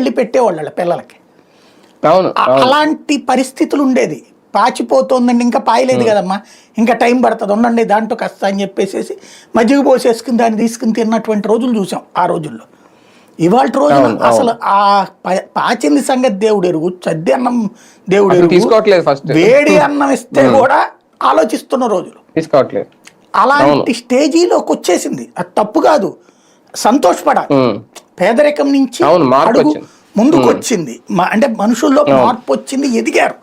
మళ్ళీ పెట్టేవాళ్ళ పిల్లలకి. అవును అలాంటి పరిస్థితులు ఉండేది. పాచిపోతుందండి ఇంకా పాయలేదు కదమ్మా, ఇంకా టైం పడుతుంది ఉండండి దాంట్లో కష్ట అని చెప్పేసి మజ్జిగ పోసేసుకుని దాన్ని తీసుకుని తిన్నటువంటి రోజులు చూసాం ఆ రోజుల్లో. ఇవాళ రోజున అసలు ఆ పాచింది సంగతి దేవుడు ఎరుగు, చద్ది అన్నం దేవుడు ఎరుగు, తీసుకోవట్లేదు. ఫస్ట్ వేడి అన్నం ఇస్తే కూడా ఆలోచిస్తున్న రోజులు తీసుకోవట్లేదు. అలాంటి స్టేజీలోకి వచ్చేసింది. అది తప్పు కాదు, సంతోషపడాలి. పేదరికం నుంచి అడుగు ముందుకు వచ్చింది, అంటే మనుషుల్లో మార్పు వచ్చింది, ఎదిగారు.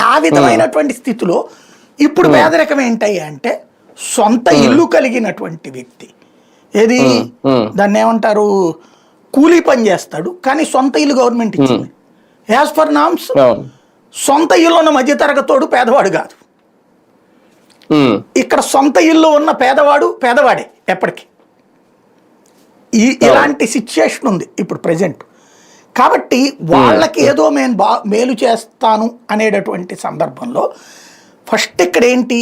ఆ విధమైనటువంటి స్థితిలో ఇప్పుడు పేదరికం ఏంటయ్యా అంటే సొంత ఇల్లు కలిగినటువంటి వ్యక్తి, ఏది దాన్ని ఏమంటారు, కూలీ పని చేస్తాడు కానీ సొంత ఇల్లు గవర్నమెంట్ ఇచ్చింది. యాజ్ పర్ నామ్స్ సొంత ఇల్లు ఉన్న మధ్యతరగతోడు పేదవాడు కాదు. ఇక్కడ సొంత ఇల్లు ఉన్న పేదవాడు పేదవాడే ఎప్పటికీ. ఇలాంటి సిచ్యుయేషన్ ఉంది ఇప్పుడు ప్రజెంట్. కాబట్టి వాళ్ళకి ఏదో నేను మేలు చేస్తాను అనేటటువంటి సందర్భంలో ఫస్ట్ ఇక్కడ ఏంటి,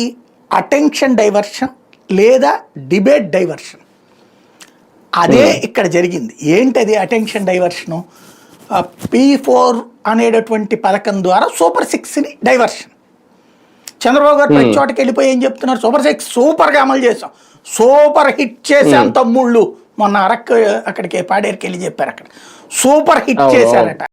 అటెన్షన్ డైవర్షన్ లేదా డిబేట్ డైవర్షన్, అదే ఇక్కడ జరిగింది. ఏంటది అటెన్షన్ డైవర్షను? P4 అనేటటువంటి పథకం ద్వారా సూపర్ 6ని డైవర్షన్. చంద్రబాబు గారు ప్రతి చోటకి వెళ్ళిపోయి ఏం చెప్తున్నారు, సూపర్ 6 సూపర్గా అమలు చేసాం, సూపర్ హిట్ చేసాం తమ్ముళ్ళు. మొన్న అక్కడికి పాడేరుకి వెళ్ళి చెప్పారు, అక్కడ సూపర్ హిట్ చేశారట.